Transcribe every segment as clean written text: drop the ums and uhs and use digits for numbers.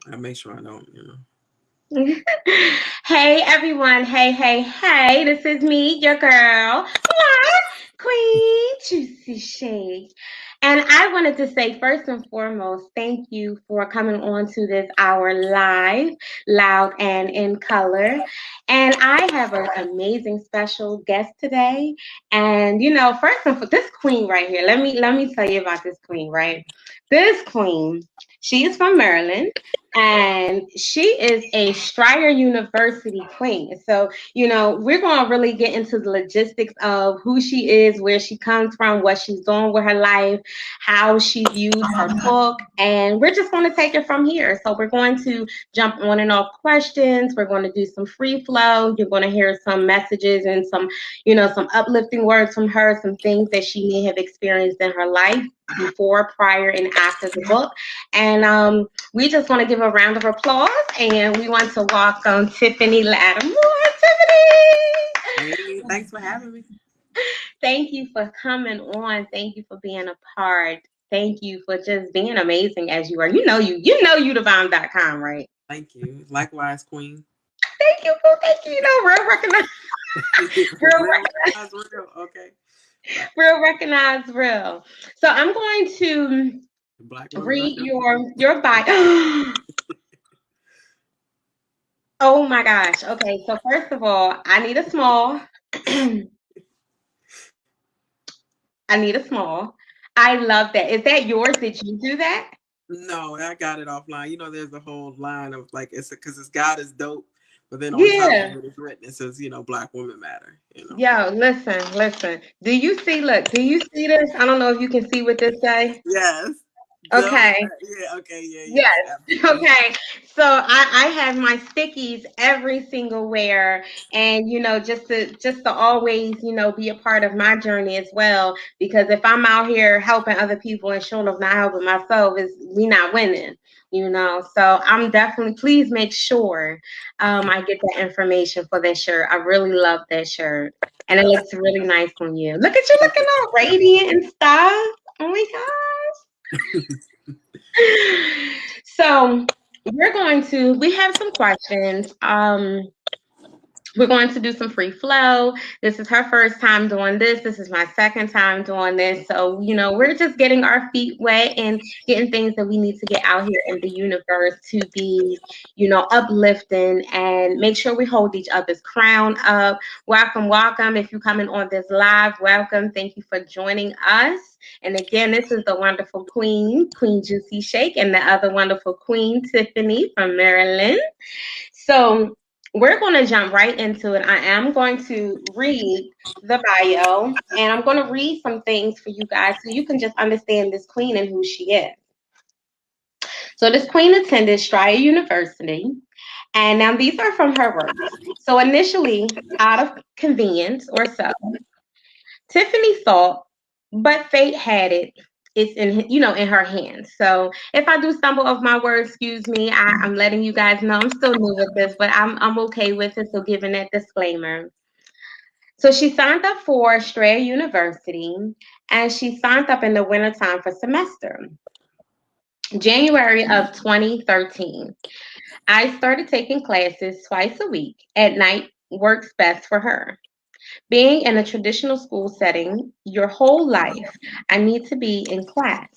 I make sure I don't, Hey everyone, hey, this is me, your girl, what? Queen Juicy Shake. And I wanted to say first and foremost, thank you for coming on to this hour live, loud and in color. And I have an amazing special guest today. And first and foremost, this queen right here, let me tell you about this queen, right? This queen, she is from Maryland and she is a Stryer University queen. So, we're going to really get into the logistics of who she is, where she comes from, what she's doing with her life, how she views her book, and we're just going to take it from here. So, we're going to jump on and off questions. We're going to do some free flow. You're going to hear some messages and some uplifting words from her, some things that she may have experienced in her life before, prior, and after the book. And we just want to give a round of applause and we want to welcome Tiffany Lattimore. Hey, Tiffany, thanks for having me. thank you for coming on. Thank you for being a part. Thank you for just being amazing as you are. You the bomb.com, right? Thank you. Likewise, Queen. Thank you, boo. Thank you. Real recognize, real, Real recognize real. Okay. real recognize real. So I'm going to Black woman read record. your bio. Oh my gosh. Okay, so first of all, I need a small. I need a small. I love that. Is that yours? Did you do that? No, I got it offline. There's a whole line of like it's because it's God is dope, but then on top of Yeah. it, it's written. It says, Black women matter. Yo, listen. Do you see this? I don't know if you can see what this say. Yes. Okay. Yeah. Okay. Yeah. Yes. Yes. Absolutely. Okay. So I have my stickies every single where, and just to always be a part of my journey as well. Because if I'm out here helping other people and showing up not helping myself, is we not winning. So I'm definitely, please make sure I get that information for that shirt. I really love that shirt, and it looks really nice on you. Look at you Thank looking all radiant and stuff. Oh my gosh. you. So we have some questions. We're going to do some free flow. This is her first time doing this. This is my second time doing this. So, we're just getting our feet wet and getting things that we need to get out here in the universe to be, uplifting and make sure we hold each other's crown up. Welcome, welcome. If you're coming on this live, welcome. Thank you for joining us. And again, this is the wonderful Queen Juicy Shake, and the other wonderful Queen, Tiffany from Maryland. So we're going to jump right into it. I am going to read the bio and I'm going to read some things for you guys so you can just understand this queen and who she is. So this queen attended Stryer University, and now these are from her words. So initially, out of convenience or so, Tiffany thought, but fate had it. It's in her hands. So if I do stumble over my words, excuse me. I'm letting you guys know I'm still new with this, but I'm okay with it. So giving that disclaimer. So she signed up for Strayer University, and she signed up in the wintertime for semester, January of 2013. I started taking classes twice a week. At night works best for her. Being in a traditional school setting your whole life, I need to be in class.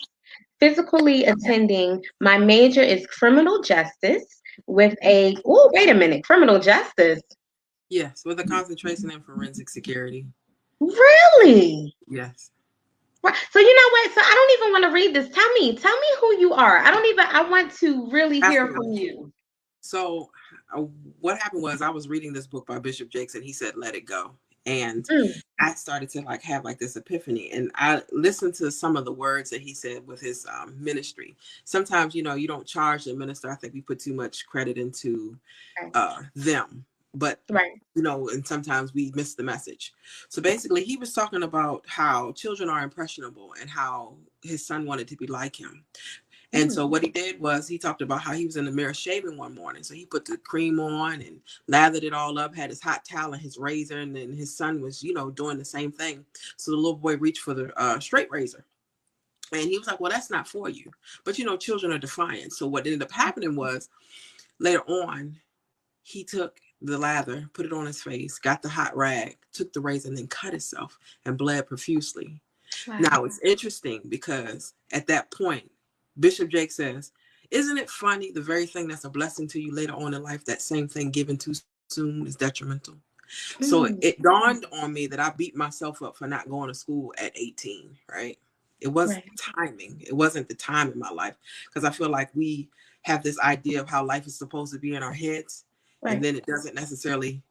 Physically attending, my major is criminal justice with wait a minute, criminal justice? Yes, with a concentration in forensic security. Really? Yes. Right. So you know what? So I don't even want to read this. Tell me who you are. I want to really hear from Absolutely. you. So, uh, what happened was I was reading this book by Bishop Jakes, and he said, "Let it go." And Mm, I started to like have like this epiphany, and I listened to some of the words that he said with his ministry. Sometimes, you don't charge the minister. I think we put too much credit into right. them, but Right. and sometimes we miss the message. So basically, he was talking about how children are impressionable and how his son wanted to be like him. And Mm, so what he did was he talked about how he was in the mirror shaving one morning. So he put the cream on and lathered it all up, had his hot towel and his razor, and then his son was, doing the same thing. So the little boy reached for the straight razor. And he was like, well, that's not for you. But, children are defiant. So what ended up happening was later on, he took the lather, put it on his face, got the hot rag, took the razor, and then cut himself and bled profusely. Wow. Now, it's interesting because at that point, Bishop Jake says, isn't it funny? The very thing that's a blessing to you later on in life, that same thing given too soon is detrimental. So Mm, it dawned on me that I beat myself up for not going to school at 18, right? It was right, timing. It wasn't the time in my life, because I feel like we have this idea of how life is supposed to be in our heads, and right, then it doesn't necessarily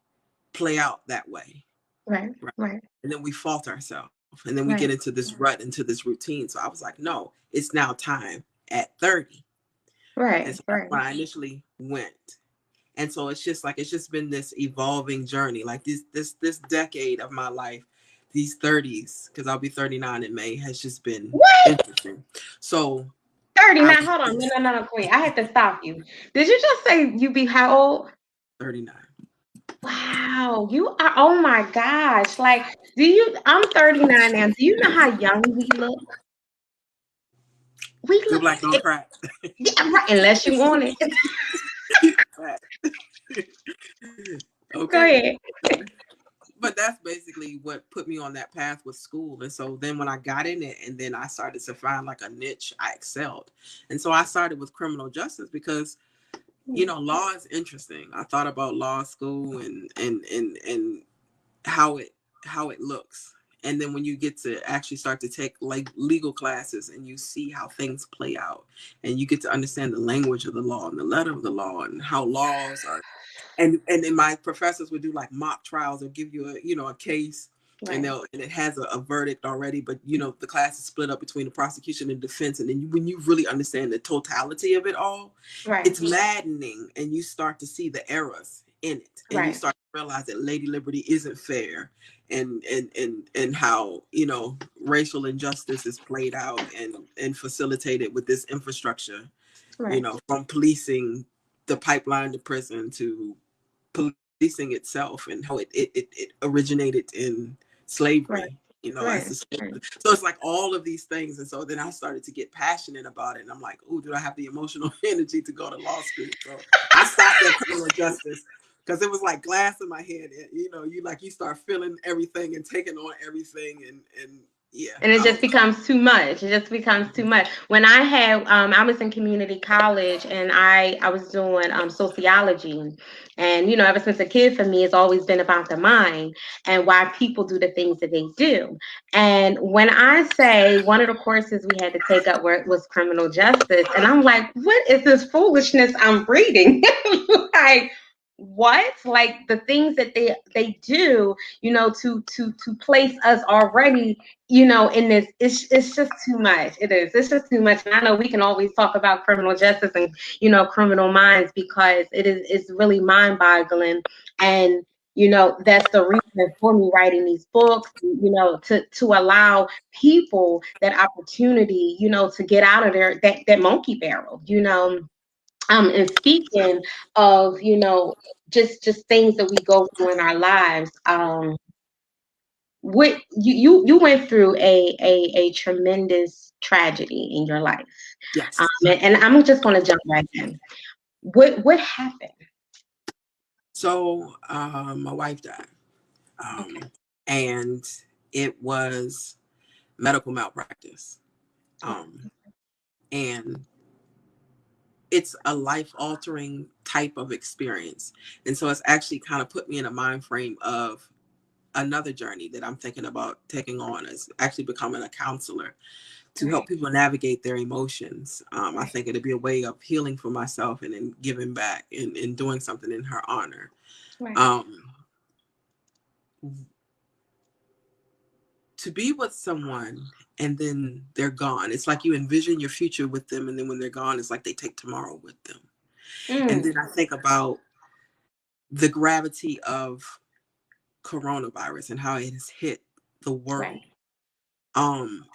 play out that way, right, right? right, And then we fault ourselves, and then we get right, into this rut, into this routine. So I was like, no, it's now time at 30. And right, so that's right. when I initially went. And so it's just been this evolving journey, like this decade of my life, these 30s, because I'll be 39 in May, has just been What? interesting. So 39. I Hold on. No, no, no, no, Queen. I have to stop you. Did you just say you be how old? 39. Wow. You are, oh my gosh. Like, I'm 39 now. Do you know how young we look? We Good look, black don't crack. yeah, right. Unless you want it. Go Okay. ahead. But that's basically what put me on that path with school. And so then when I got in it, and then I started to find like a niche, I excelled. And so I started with criminal justice because law is interesting. I thought about law school and how it looks. And then when you get to actually start to take like legal classes, and you see how things play out, and you get to understand the language of the law and the letter of the law, and how laws are, and then my professors would do like mock trials or give you a case, and Right, they'll and it has a verdict already, but the class is split up between the prosecution and defense, and then when you really understand the totality of it all, right, it's maddening, and you start to see the errors in it, and you right, start to realize that Lady Liberty isn't fair, and how racial injustice is played out and facilitated with this infrastructure, right, from policing the pipeline to prison to policing itself, and how it originated in right, slavery, as right, the slave. right. So it's like all of these things. And so then I started to get passionate about it. And I'm like, oh, do I have the emotional energy to go to law school? So I stopped at criminal justice because it was like glass in my head. And, you start feeling everything and taking on everything. And yeah, And it I just was like, becomes too much. It just becomes too much. When I was in community college, and I was doing sociology, and ever since a kid, for me, it's always been about the mind and why people do the things that they do. And when I say one of the courses we had to take up was criminal justice, and I'm like, what is this foolishness I'm reading? Like, what? Like the things that they do, to place us already, in this, it's just too much. It's just too much. And I know we can always talk about criminal justice and criminal minds, because it's really mind boggling. And that's the reason for me writing these books, to allow people that opportunity, to get out of that monkey barrel. And speaking of, just things that we go through in our lives, what you went through a tremendous tragedy in your life, yes. and I'm just going to jump right in. What happened? So my wife died. Okay, And it was medical malpractice. okay, Um, and it's a life altering type of experience. And so it's actually kind of put me in a mind frame of another journey that I'm thinking about taking on, is actually becoming a counselor to help right, people navigate their emotions. I right, think it'd be a way of healing for myself and then giving back and doing something in her honor. right, Um, to be with someone and then they're gone. It's like you envision your future with them, and then when they're gone, it's like they take tomorrow with them. And mm, then I think about the gravity of coronavirus and how it has hit the right, world.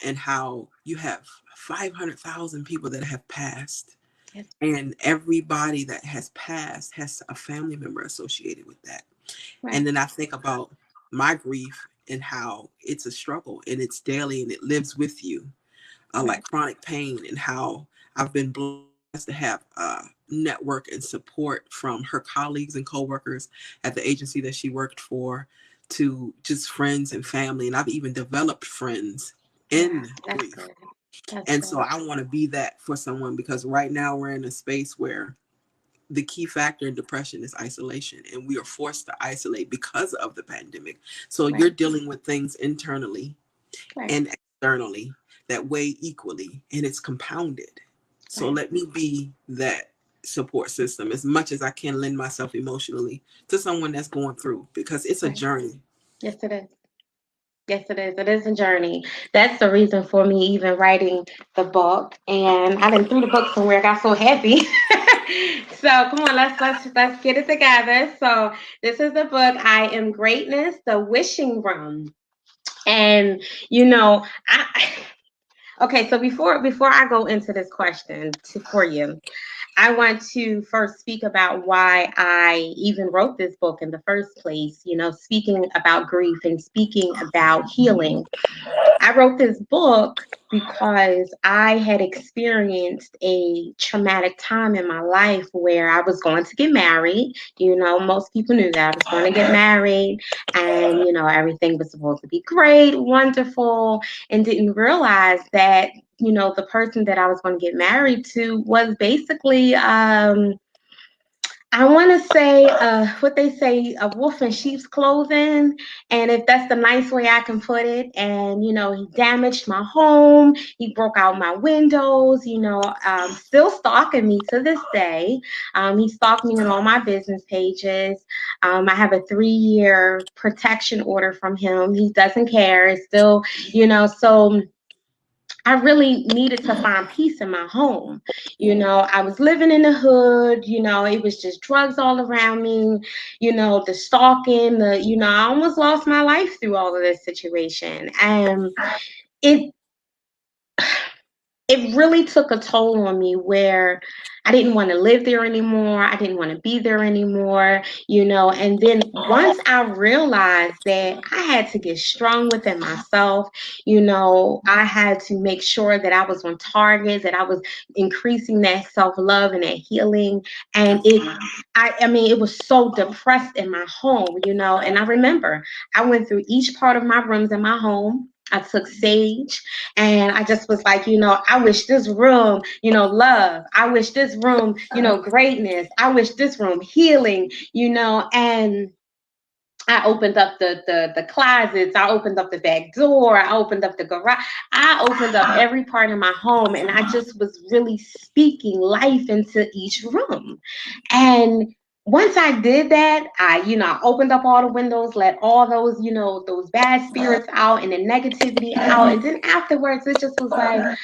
And how you have 500,000 people that have passed, yes, and everybody that has passed has a family member associated with that. right, And then I think about my grief and how it's a struggle and it's daily and it lives with you. Right. like chronic pain, and how I've been blessed to have network and support from her colleagues and coworkers at the agency that she worked for, to just friends and family. And I've even developed friends Yeah, in that's grief. good. That's And so good. I want to be that for someone, because right now we're in a space where the key factor in depression is isolation, and we are forced to isolate because of the pandemic. So you're Right. dealing with things internally Right. and externally that weigh equally, and it's compounded. So Right. let me be that support system as much as I can, lend myself emotionally to someone that's going through, because it's a Right. journey. Yes, it is. Yes, it is. It is a journey. That's the reason for me even writing the book. And I didn't threw the book somewhere. I got so happy. So come on, let's get it together. So this is the book, I Am Greatness, The Wishing Room. And I okay, so before I go into this question for you, I want to first speak about why I even wrote this book in the first place, speaking about grief and speaking about healing. I wrote this book because I had experienced a traumatic time in my life where I was going to get married. Most people knew that I was going to get married, and everything was supposed to be great, wonderful, and didn't realize that the person that I was going to get married to was basically I want to say what they say, a wolf in sheep's clothing. And if that's the nice way I can put it. And, he damaged my home. He broke out my windows, still stalking me to this day. He stalked me on all my business pages. I have a 3-year protection order from him. He doesn't care. It's still, so I really needed to find peace in my home. I was living in the hood, it was just drugs all around me, the stalking, I almost lost my life through all of this situation. And it it really took a toll on me where I didn't want to live there anymore. I didn't want to be there anymore, And then once I realized that I had to get strong within myself, I had to make sure that I was on target, that I was increasing that self love and that healing. And I mean, it was so depressed in my home, And I remember I went through each part of my rooms in my home. I took sage and I just was like, I wish this room, love. I wish this room, greatness. I wish this room healing, and I opened up the closets. I opened up the back door. I opened up the garage. I opened up every part of my home, and I just was really speaking life into each room. And once I did that, I opened up all the windows, let all those, those bad spirits out and the negativity out. And then afterwards, it just was like,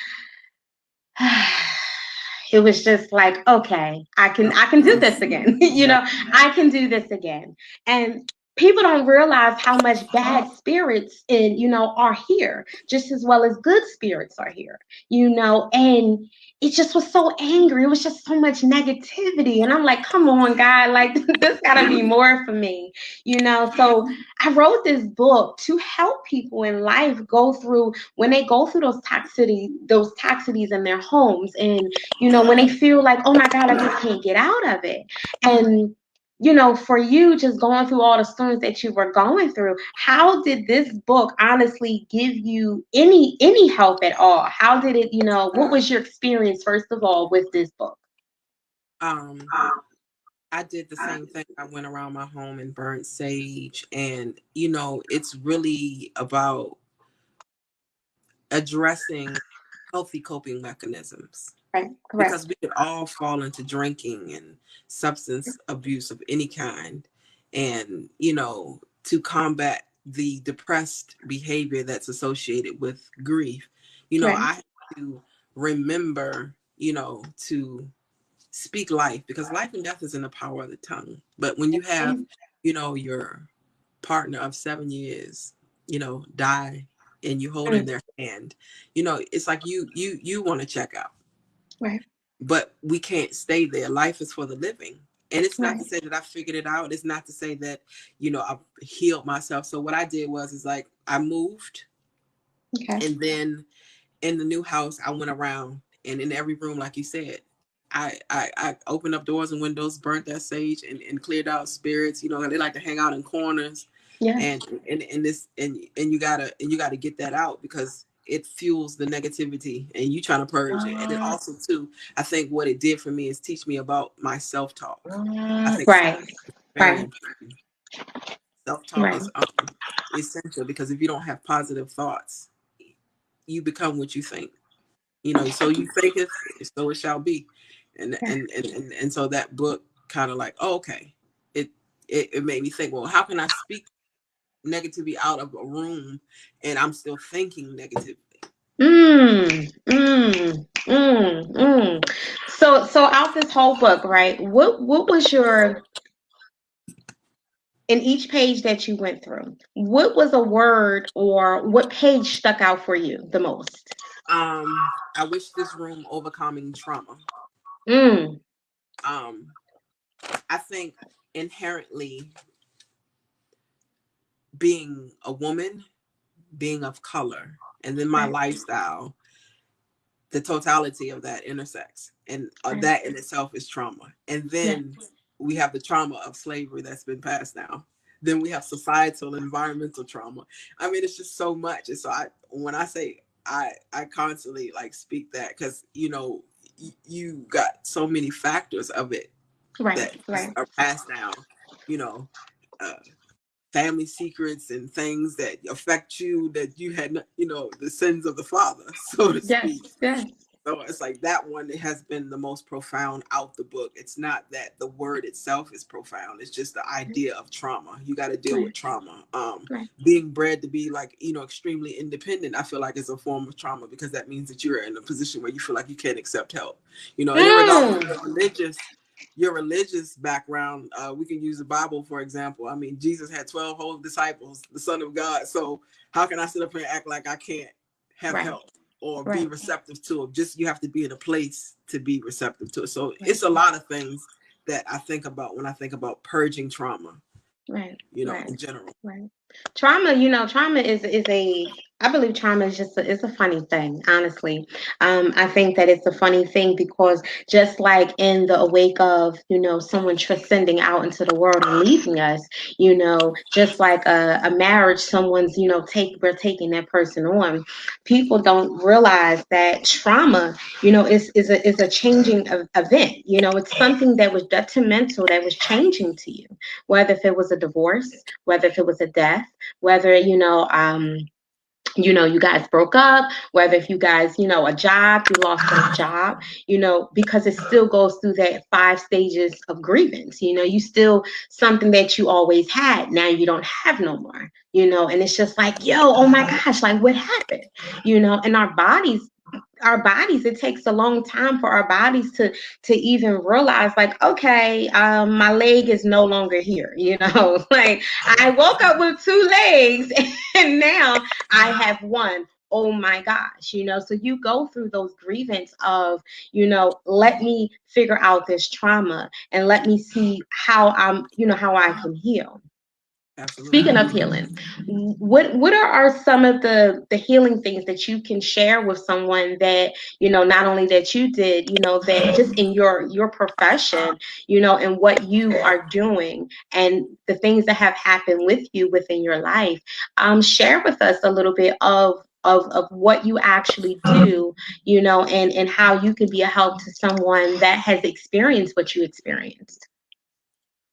it was just like, okay, I can do this again. I can do this again. And people don't realize how much bad spirits are here, just as well as good spirits are here, and it just was so angry. It was just so much negativity. And I'm like, come on, God, like this gotta be more for me, So I wrote this book to help people in life go through when they go through those toxicities in their homes, and when they feel like, oh my God, I just can't get out of it. And for you just going through all the storms that you were going through, how did this book honestly give you any help at all? How did it, what was your experience first of all with this book? Um, I did the same thing. I went around my home and burned sage, and it's really about addressing healthy coping mechanisms, Right, correct. because we could all fall into drinking and substance abuse of any kind. And to combat the depressed behavior that's associated with grief, Right, I have to remember, to speak life, because life and death is in the power of the tongue. But when you that's have, true. your partner of 7 years, die, and you hold in Mm, their hand, it's like you want to check out, right, but we can't stay there. Life is for the living. And it's not to right, say that I figured it out. It's not to say that, I've healed myself. So what I did was, is like I moved, okay, and then in the new house, I went around and in every room, like you said, I opened up doors and windows, burnt that sage, and cleared out spirits. You know, they like to hang out in corners, Yeah. and you gotta get that out because it fuels the negativity, and you trying to purge it. And then also too, I think what it did for me is teach me about my self talk. I think Right. very Right. important. Self talk Right. is essential because if you don't have positive thoughts, you become what you think. You know, so you thinketh, so it shall be. And so that book kind of like, oh, okay, it, it made me think, well, how can I speak negativity out of a room and I'm still thinking negatively? Mm, mm, mm. So out this whole book, right? What was your in each page that you went through? What was a word or what page stuck out for you the most? I wish this room overcoming trauma. Mm, um I think inherently being a woman, being of color, and then my right, lifestyle, the totality of that intersects, and right, that in itself is trauma. And yeah, then we have the trauma of slavery that's been passed down. Then we have societal and environmental trauma. I mean, it's just so much. And so when I say I constantly like speak that because you got so many factors of it right, that right, are passed down. You know, uh, family secrets and things that affect you that you had, the sins of the father, so to yes, speak. yes, So it's like that one that has been the most profound out the book. It's not that the word itself is profound. It's just the idea of trauma. You got to deal right, with trauma. right. Being bred to be like, extremely independent, I feel like is a form of trauma because that means that you're in a position where you feel like you can't accept help. And regardless of Mm, your religious background, we can use the Bible, for example. I mean, Jesus had 12 whole disciples, the Son of God. So how can I sit up here and act like I can't have right, help or be right, receptive to it? Just you have to be in a place to be receptive to it. So right, it's a lot of things that I think about when I think about purging trauma, right, right, in general. right. Trauma, trauma is a I believe trauma is just it's a funny thing, honestly. I think that it's a funny thing because just like in the awake of, someone transcending out into the world and leaving us, just like a marriage, someone's, we're taking that person on. People don't realize that trauma, is a changing event. It's something that was detrimental, that was changing to you, whether if it was a divorce, whether if it was a death, whether you guys broke up, whether if you guys, a job, you lost a job, because it still goes through that 5 stages of grievance. You still something that you always had, now you don't have no more, and it's just like, yo, oh my gosh, like what happened? And our bodies, it takes a long time for our bodies to even realize, like, okay, my leg is no longer here, like I woke up with 2 legs and now I have one. Oh my gosh, so you go through those grievance of, let me figure out this trauma and let me see how I can heal. Absolutely. Speaking of healing, what are some of the healing things that you can share with someone that, not only that you did, that just in your profession, and what you are doing and the things that have happened with you within your life. Share with us a little bit of what you actually do, and how you can be a help to someone that has experienced what you experienced.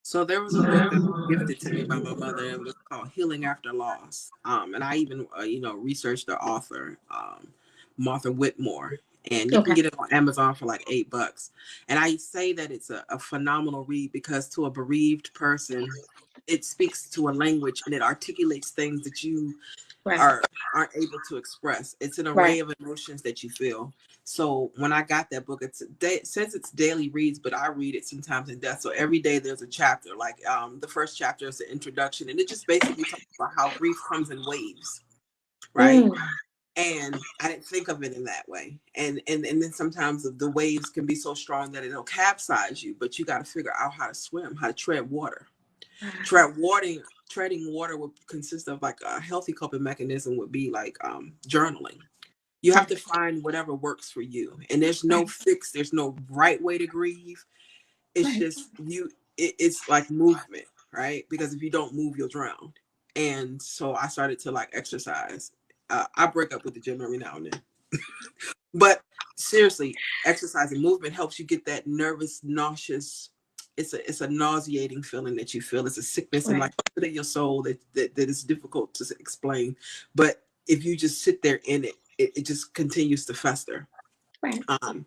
So there was a book that was gifted to me by my mother. It was called Healing After Loss. And I even, researched the author, Martha Whitmore. And you can Okay. get it on Amazon for like $8. And I say that it's a phenomenal read because to a bereaved person, it speaks to a language and it articulates things that you Right. aren't able to express. It's an Right. array of emotions that you feel. So when I got that book, it says it's daily reads, but I read it sometimes in depth. So every day there's a chapter. Like the first chapter is the introduction, and it just basically talks about how grief comes in waves, right? Mm, And I didn't think of it in that way. And then sometimes the waves can be so strong that it'll capsize you, but you got to figure out how to swim, how to tread water. Treading water would consist of like a healthy coping mechanism would be like journaling. You have to find whatever works for you. And there's no Right. fix, there's no right way to grieve. It's Right. just it's like movement, right? Because if you don't move, you'll drown. And so I started to like exercise. I break up with the gym every now and then. But seriously, exercise and movement helps you get that nervous, nauseous. It's a nauseating feeling that you feel. It's a sickness in like Right. in your soul that is difficult to explain. But if you just sit there in it, it just continues to fester. Right. Um,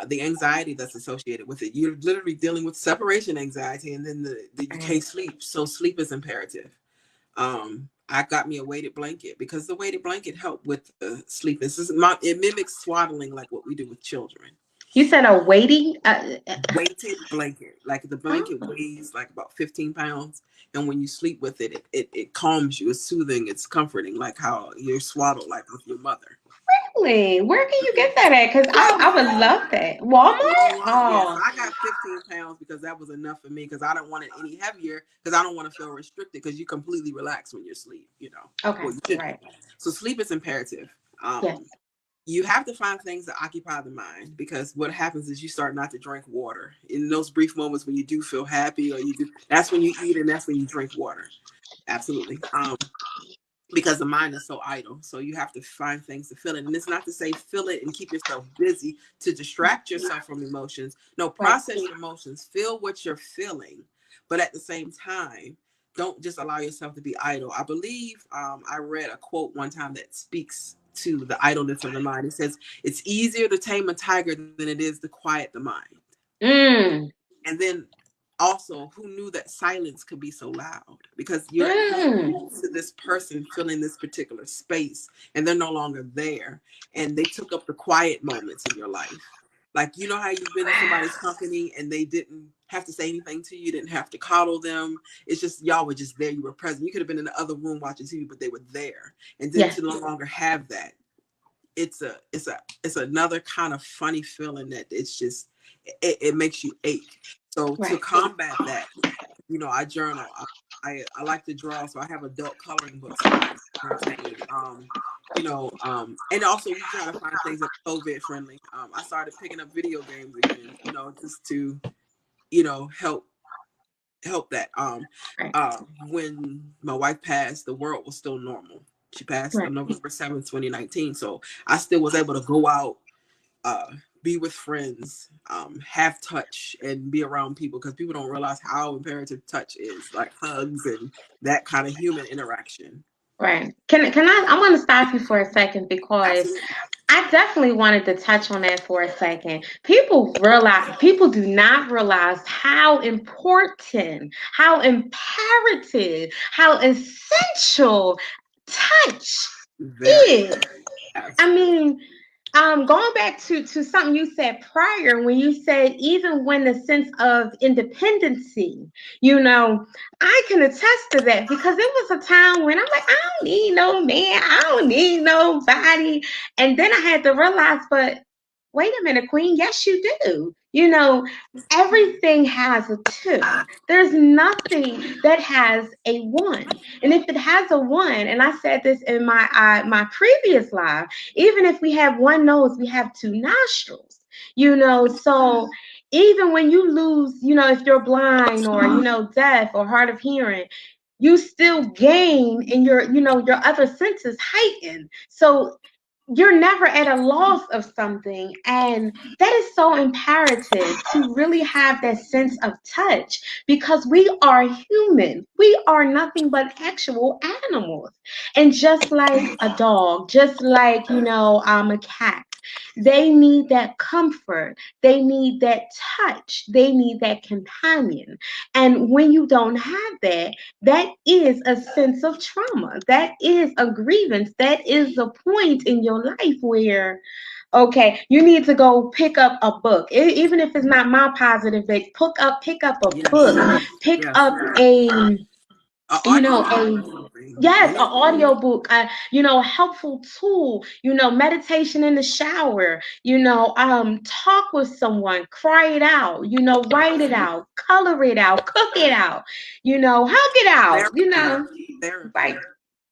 the anxiety that's associated with it. You're literally dealing with separation anxiety, and then the you Right. can't sleep. So sleep is imperative. I got me a weighted blanket because the weighted blanket helped with the sleep. It mimics swaddling like what we do with children. You said a waiting. Weighted blanket, like the blanket Oh, weighs like about 15 pounds, and when you sleep with it, it calms you. It's soothing. It's comforting, like how you're swaddled, like with your mother. really? Where can you get that at? Because I would Walmart. love that. Walmart? Walmart, yes. Oh, I got 15 pounds because that was enough for me because I don't want it any heavier because I don't want to feel restricted because you completely relax when you're asleep, you know. okay. Well, you should. Right. So sleep is imperative. Yes. You have to find things that occupy the mind because what happens is you start not to drink water. In those brief moments when you do feel happy or you do, that's when you eat and that's when you drink water. Absolutely. Because the mind is so idle. So you have to find things to fill it. And it's not to say fill it and keep yourself busy to distract yourself from emotions. No, Right. process your emotions, feel what you're feeling. But at the same time, don't just allow yourself to be idle. I believe I read a quote one time that speaks to the idleness of the mind. It says, it's easier to tame a tiger than it is to quiet the mind. Mm. And then also, who knew that silence could be so loud? Because you're Mm. used to this person filling this particular space, and they're no longer there, and they took up the quiet moments in your life. Like you know how you've been in somebody's company and they didn't have to say anything to you, didn't have to coddle them. It's just y'all were just there. You were present. You could have been in the other room watching TV, but they were there. And then Yes. to no longer have that, it's another kind of funny feeling that it's just it makes you ache. So to Right. combat that, you know, I journal. I like to draw, so I have adult coloring books that I entertain. And also we try to find things that are COVID friendly. I started picking up video games again, you know, just to, help that. Right. When my wife passed, the world was still normal. She passed Right. on November 7th, 2019. So I still was able to go out, uh, be with friends, have touch, and be around people because people don't realize how imperative touch is, like hugs and that kind of human interaction. Right. I'm going to stop you for a second because Absolutely. I definitely wanted to touch on that for a second. People do not realize how important, how imperative, how essential touch Very. is. I Absolutely. mean, going back to something you said prior, when you said even when the sense of independency, I can attest to that because it was a time when I'm like, I don't need no man, I don't need nobody, and then I had to realize, but wait a minute, Queen, yes, you do. Everything has a two. There's nothing that has a one. And if it has a one, and I said this in my previous live, even if we have one nose, we have two nostrils. So even when you lose, if you're blind or deaf or hard of hearing, you still gain in your other senses heighten. So you're never at a loss of something. And that is so imperative to really have that sense of touch because we are human. We are nothing but actual animals. And just like a dog, just like, a cat, they need that comfort. They need that touch. They need that companion. And when you don't have that, that is a sense of trauma. That is a grievance. That is a point in your life where, okay, you need to go pick up a book. Even if it's not my positive base, pick up a Yes. book. Pick Yes. up a An you know audiobook a or something. yes, an Anything. audio book, a helpful tool, meditation in the shower, talk with someone, cry it out, write it out, color it out, cook it out, hug it out, Therapy. Therapy. right.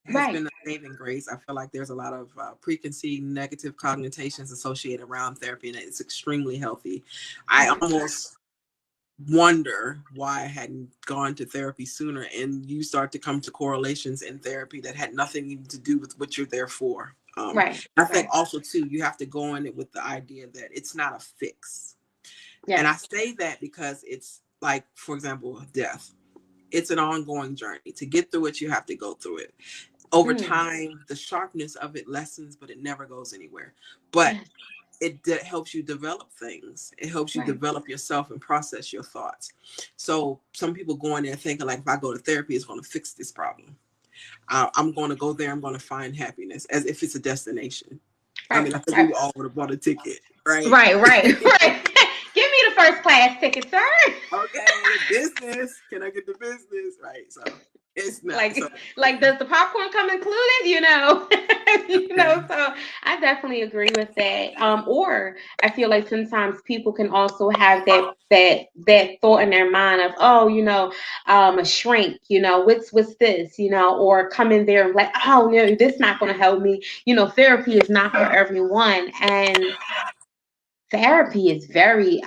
has Right. been a saving grace. I feel like there's a lot of preconceived negative connotations associated around therapy, and it's extremely healthy. I Right. almost wonder why I hadn't gone to therapy sooner, and you start to come to correlations in therapy that had nothing even to do with what you're there for. Right. I think Right. also too, you have to go in it with the idea that it's not a fix. And I Yes. say that because it's like, for example, death. It's an ongoing journey. To get through it, you have to go through it. Over Mm. time, the sharpness of it lessens, but it never goes anywhere. But Yes. it helps you develop things. It helps you Right. develop yourself and process your thoughts. So some people go in there thinking like, if I go to therapy, it's going to fix this problem. I'm going to go there. I'm going to find happiness as if it's a destination. I Right. mean, I think Right. we all would have bought a ticket, right? Right. Right. Right. Give me the first class ticket, sir. Okay, business. Can I get the business? Right. So it's not. So Like does the popcorn come included, you know? You yeah. know, so I definitely agree with that. Or I feel like sometimes people can also have that thought in their mind of, oh, you know, a shrink, you know, what's this, you know, or come in there and like, oh no, this not gonna help me. You know, therapy is not for everyone. And therapy is very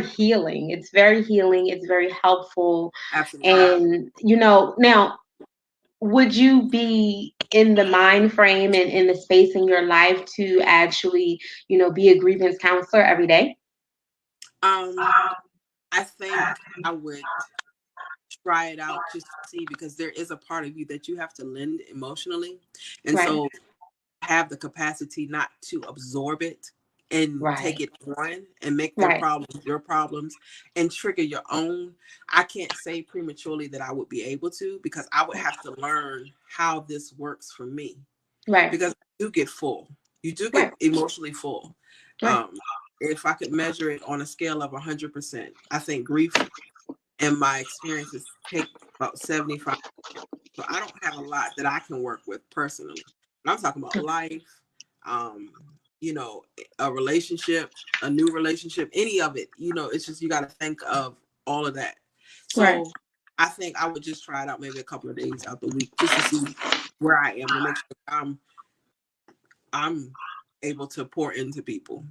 healing. It's very healing, it's very helpful. Absolutely. And you know, now would you be in the mind frame and in the space in your life to actually, you know, be a grievance counselor every day? Um, I think I would try it out just to see, because there is a part of you that you have to lend emotionally. And Right. so have the capacity not to absorb it and take Right. it on and make their Right. problems your problems and trigger your own. I can't say prematurely that I would be able to, because I would have to learn how this works for me, Right. because you do get full. You do get Right. emotionally full. Right. Um, if I could measure it on a scale of 100%, I think grief and my experiences take about 75. So I don't have a lot that I can work with personally. But I'm talking about life, um, you know, a relationship, a new relationship, any of it. You know, it's just you got to think of all of that. Right. So I think I would just try it out maybe a couple of days out the week just to see where I am, to make sure I'm able to pour into people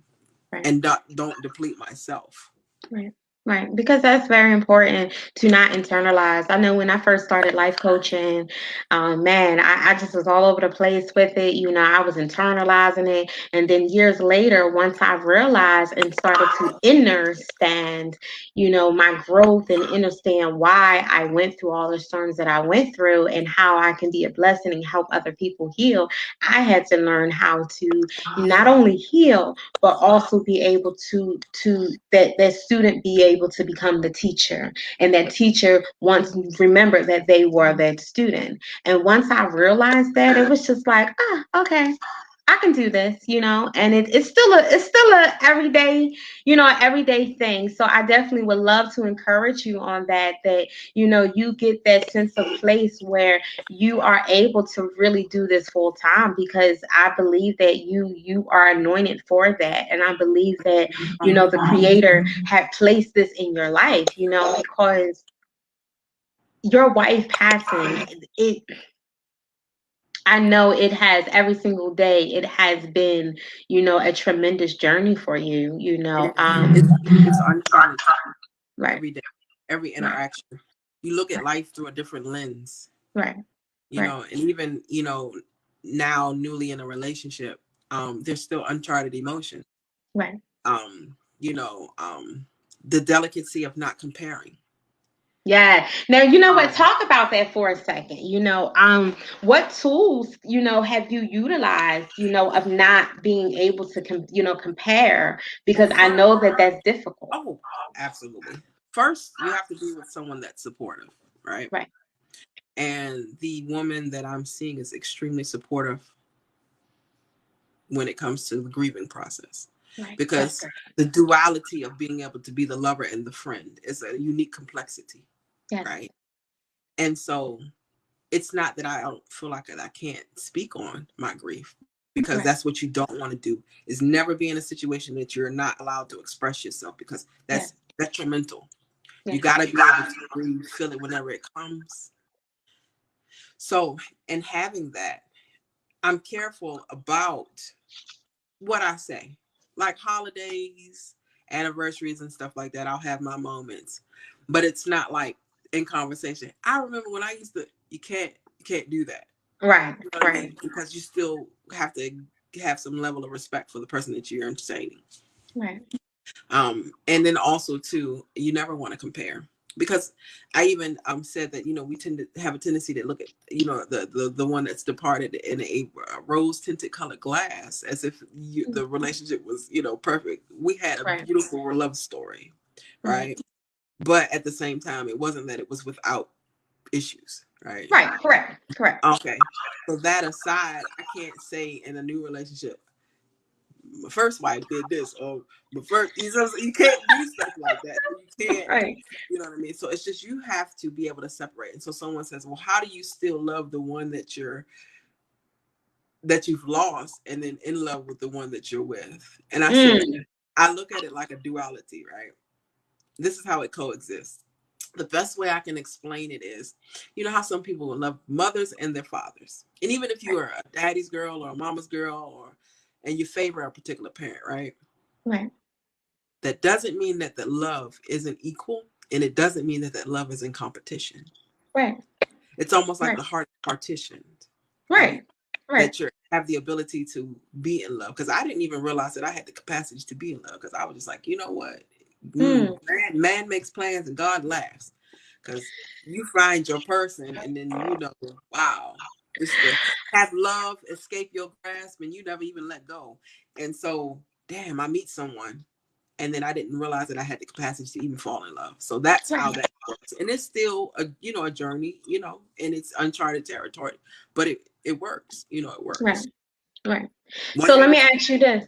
Right. and don't deplete myself. Right. Right. Because that's very important to not internalize. I know when I first started life coaching, man, I just was all over the place with it. You know, I was internalizing it. And then years later, once I realized and started to understand, you know, my growth and understand why I went through all the storms that I went through and how I can be a blessing and help other people heal, I had to learn how to not only heal, but also be able to that student be able to become the teacher, and that teacher once remembered that they were that student. And once I realized that, it was just like, ah, okay, I can do this, you know. And it's still a everyday, you know, everyday thing. So I definitely would love to encourage you on that you know, you get that sense of place where you are able to really do this full time, because I believe that you are anointed for that. And I believe that, you know, the creator had placed this in your life, you know, because your wife passing, it I know it has every single day. It has been, you know, a tremendous journey for you, you know. It's uncharted Right, every day, every right, interaction. You look at right, life through a different lens, right, you right, know, and even, you know, now newly in a relationship, there's still uncharted emotion. right. You know, the delicacy of not comparing. Yeah. Now, you know what? Um, Talk about that for a second. You know, what tools, you know, have you utilized, you know, of not being able to, you know, compare? well, Because I first, know that that's difficult. oh, absolutely. First, you have to be with someone that's supportive, right? Right, And the woman that I'm seeing is extremely supportive when it comes to the grieving process, right. That's because good. the duality of being able to be the lover and the friend is a unique complexity, Yes, right? And so it's not that I don't feel like I can't speak on my grief, because that's right. what you don't want to do, is never be in a situation that you're not allowed to express yourself, because that's Yes, detrimental. You yes, got to be able to grieve, feel it whenever it comes. So, in having that, I'm careful about what I say. Like holidays, anniversaries, and stuff like that, I'll have my moments. But it's not like in conversation. I remember when I used to, you can't do that. Right, You know what I right, mean? Because you still have to have some level of respect for the person that you're entertaining. right. And then also too, you never want to compare, because I even said that, we tend to have a tendency to look at, the one that's departed in a rose tinted colored glass, as if the relationship was, perfect. We had a Right, beautiful love story, right, right? But at the same time, it wasn't that it was without issues, right? right. Correct, correct. Okay. So that aside, I can't say in a new relationship, my first wife did this, or my first, you can't do stuff like that. You can't, Right, you know what I mean? So it's just, you have to be able to separate. And so someone says, well, how do you still love the one that you've lost, and then in love with the one that you're with? And I said, mm, I look at it like a duality, right? This is how it coexists. The best way I can explain it is, you know how some people will love mothers and their fathers. And even if you are a daddy's girl or a mama's girl, and you favor a particular parent, right? right, That doesn't mean that the love isn't equal, and it doesn't mean that that love is in competition. right, It's almost like right, the heart partitioned, right? right, right. That you have the ability to be in love. Because I didn't even realize that I had the capacity to be in love. Because I was just like, you know what? Mm, Man makes plans and God laughs. Because you find your person, and then wow, just to have love escape your grasp, and you never even let go. And so, damn, I meet someone, and then I didn't realize that I had the capacity to even fall in love. So that's how right, that works, and it's still a journey, and it's uncharted territory, but it works, it right, works right. one So day let at a me time. ask you this.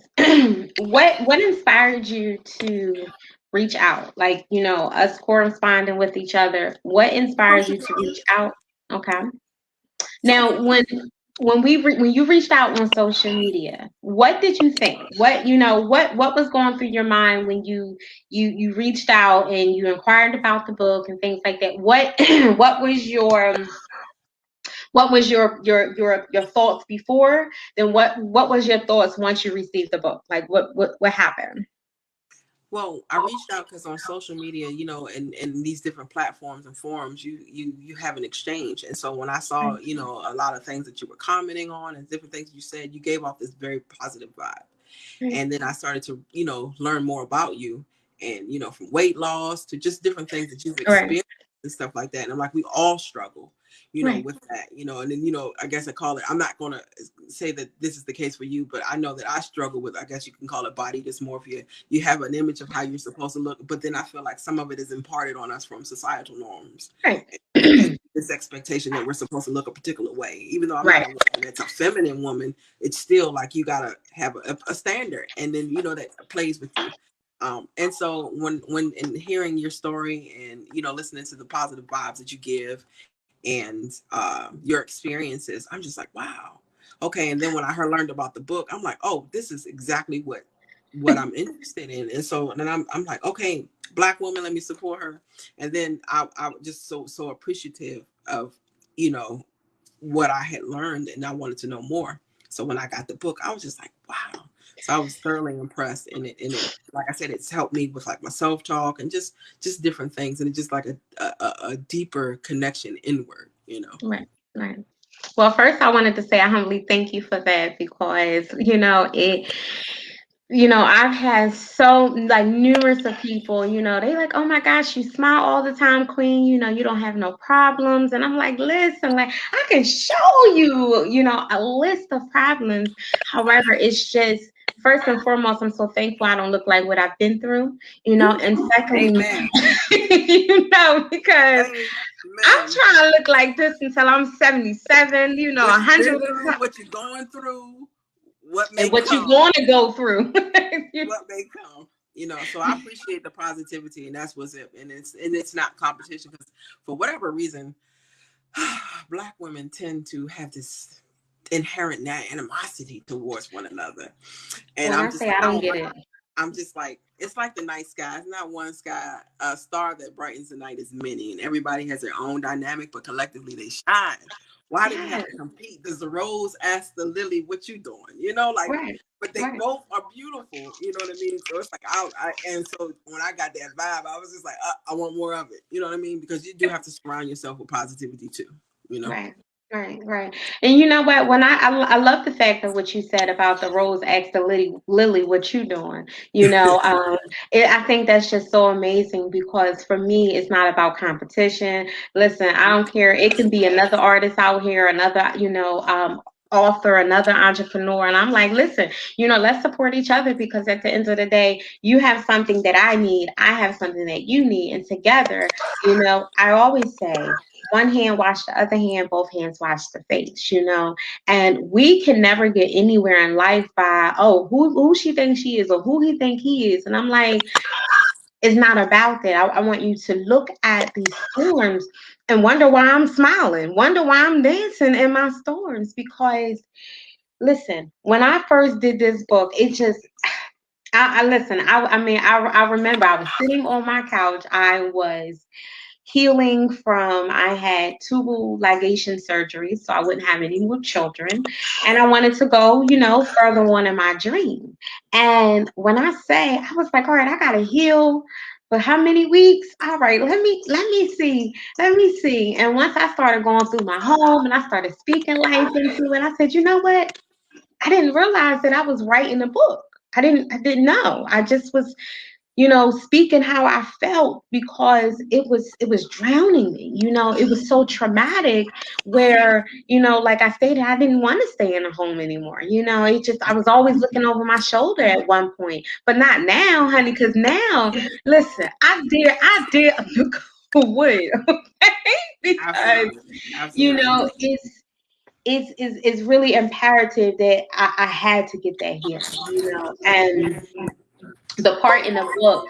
What inspired you to reach out? Like, us corresponding with each other. What inspires Social you to media. reach out? Okay. Social Now, media. when you reached out on social media, what did you think? What was going through your mind when you reached out and you inquired about the book and things like that? What what was your thoughts before? Then what was your thoughts once you received the book? Like what happened? Well, I reached out because on social media, and these different platforms and forums, you have an exchange. And so when I saw, Right, a lot of things that you were commenting on and different things you said, you gave off this very positive vibe. right, And then I started to, learn more about you, and, from weight loss to just different things that you've right, experienced and stuff like that. And I'm like, we all struggle, right, with that, and then, I guess I call it, I'm not going to say that this is the case for you, but I know that I struggle with, I guess you can call it body dysmorphia. You have an image of how you're supposed to look, but then I feel like some of it is imparted on us from societal norms, right, and this expectation that we're supposed to look a particular way. Even though I'm not right, a woman that's a feminine woman, it's still like you gotta have a standard, and then that plays with you. And so when in hearing your story, and listening to the positive vibes that you give, and your experiences, I'm just like, wow, okay. And then when I learned about the book, I'm like, oh, this is exactly what I'm interested in. And so then I'm like, okay, Black woman, let me support her. And then I was just so appreciative of, you know, what I had learned, and I wanted to know more. So when I got the book, I was just like, wow. So I was thoroughly impressed, and it, like I said, it's helped me with like my self-talk and just different things. And it's just like a deeper connection inward. right, right. Well, first I wanted to say I humbly thank you for that because I've had so like numerous of people, they like, oh my gosh, you smile all the time, Queen. You don't have no problems. And I'm like, listen, like I can show you, a list of problems. However, it's just first and foremost, I'm so thankful I don't look like what I've been through, and Ooh, secondly, amen. because I'm Amen. trying to look like this until I'm 77, What you've 100, been through, what you're going through, what may and what you're come. going to go through. What may come. So I appreciate the positivity, and that's what's it. And it's not competition, because for whatever reason, Black women tend to have this inherent animosity towards one another. And When I'm I just say like, I I don't don't get like it. I'm just like, it's like the night sky. It's not one sky, a star that brightens the night is many, and everybody has their own dynamic, but collectively they shine. Why do we have Yes. to compete? Does the rose ask the lily, what you doing? You know, like, Right. but they Right. both are beautiful. You know what I mean? So it's like, and so when I got that vibe, I was just like, I want more of it. You know what I mean? Because you do have to surround yourself with positivity too. You know? Right, right, right. And you know what? When I love the fact of what you said about the rose asked the lily, what you doing? You know, I think that's just so amazing because for me, it's not about competition. Listen, I don't care. It can be another artist out here, another, author, another entrepreneur. And I'm like, listen, let's support each other because at the end of the day, you have something that I need. I have something that you need. And together, I always say, one hand wash the other hand, both hands wash the face. And we can never get anywhere in life by, oh, who she thinks she is or who he think he is. And I'm like, it's not about that. I want you to look at these storms and wonder why I'm smiling, wonder why I'm dancing in my storms. Because listen, when I first did this book, it just I listen, I remember I was sitting on my couch. I was healing from, I had tubal ligation surgery, so I wouldn't have any more children. And I wanted to go, further on in my dream. And when I say, I was like, all right, I gotta heal. But how many weeks? All right, let me see. Let me see. And once I started going through my home and I started speaking life into it, I said, you know what? I didn't realize that I was writing a book. I didn't know. I just was speaking how I felt because it was drowning me. It was so traumatic where, like I stated, I didn't want to stay in a home anymore. It just, I was always looking over my shoulder at one point, but not now, honey, because now, listen, I dare look wood, okay? Because, Absolutely. Absolutely. it's really imperative that I had to get that healing. And the part in the book,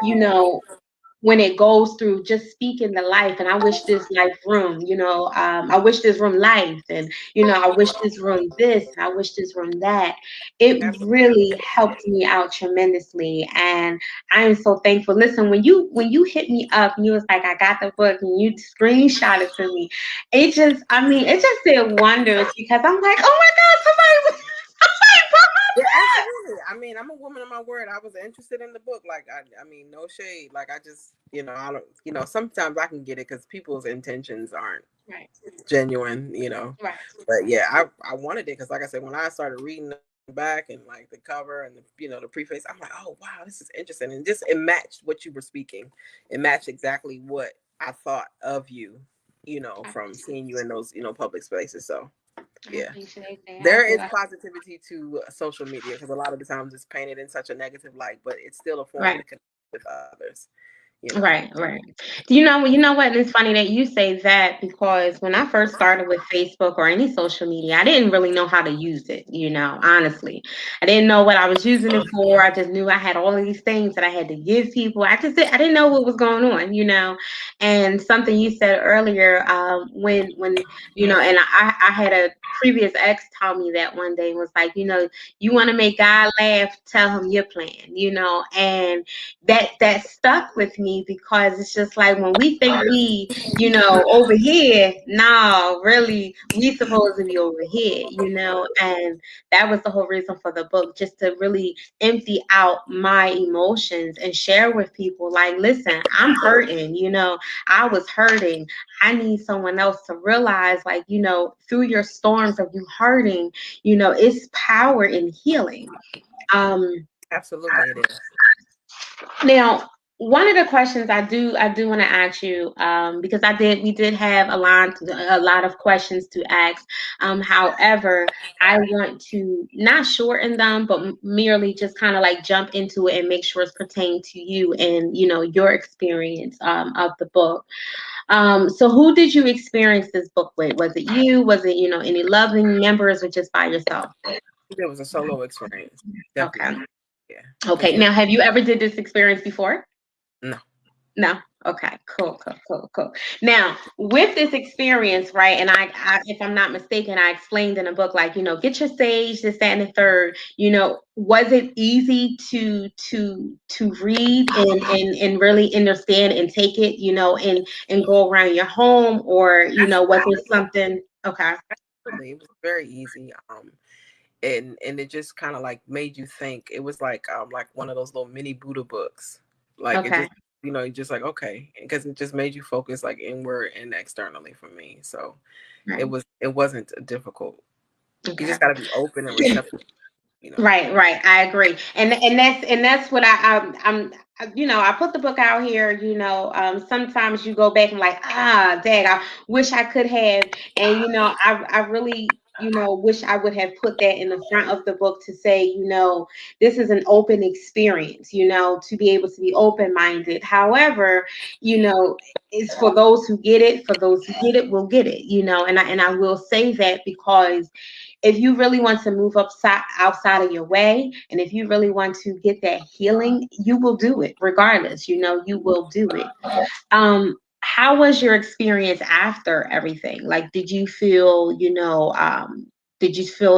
you know, when it goes through just speaking the life, and I wish this life room, I wish this room life, and I wish this room this, and I wish this room that. It Absolutely. really helped me out tremendously, and I am so thankful. Listen, when you hit me up and you was like, I got the book, and you screenshot it to me, it just did wonders because I'm like, oh my God, somebody. Yeah, absolutely. I mean, I'm a woman of my word. I was interested in the book. Like, I mean, no shade. Like, I just, I don't, sometimes I can get it because people's intentions aren't Right, genuine. right, But yeah, I wanted it because, like I said, when I started reading the back and like the cover and the preface, I'm like, oh wow, this is interesting, and just it matched what you were speaking. It matched exactly what I thought of you, right. from seeing you in those public spaces. So I yeah. appreciate that. I There do. is positivity to social media because a lot of the times it's painted in such a negative light, but it's still a form Right. to connect with others. You know. Right, right. You know what? It's funny that you say that because when I first started with Facebook or any social media, I didn't really know how to use it, honestly. I didn't know what I was using it for. I just knew I had all of these things that I had to give people. I didn't know what was going on. And something you said earlier, when and I had a previous ex tell me that one day was like, you want to make God laugh, tell him your plan, and that stuck with me because it's just like when we think we over here, no, really, we supposed to be over here. And that was the whole reason for the book, just to really empty out my emotions and share with people like, listen, I'm hurting. I was hurting. I need someone else to realize, like, through your storms of you hurting, it's power in healing. um Absolutely, it is. Now, one of the questions I do want to ask you, because we did have a lot of questions to ask. However, I want to not shorten them, but merely just kind of like jump into it and make sure it's pertaining to you and your experience of the book. So who did you experience this book with? Was it you? Was it any loving members or just by yourself? It was a solo experience, Okay. definitely. Yeah, because Okay. Now, have you ever did this experience before? no, No. Okay, cool, cool, cool, cool. Now, with this experience, right, and if I'm not mistaken, I explained in a book, like, get your sage, this, that, and the third. Was it easy to read and really understand and take it, and go around your home, or was it something? Okay, Absolutely, it was very easy. And it just kind of like made you think. It was like one of those little mini Buddha books. Like it okay, just you just like okay, because it just made you focus like inward and externally for me. So right, it wasn't difficult. You okay. just got to be open and receptive. You know. Right, right. I agree, and that's what I put the book out here. Sometimes you go back and like, dang, I wish I could have, and I really wish I would have put that in the front of the book to say, this is an open experience. To be able to be open minded. However, it's for those who get it. For those who get it, will get it. And I will say that because if you really want to move outside of your way, and if you really want to get that healing, you will do it regardless. You will do it. How was your experience after everything? Like, did you feel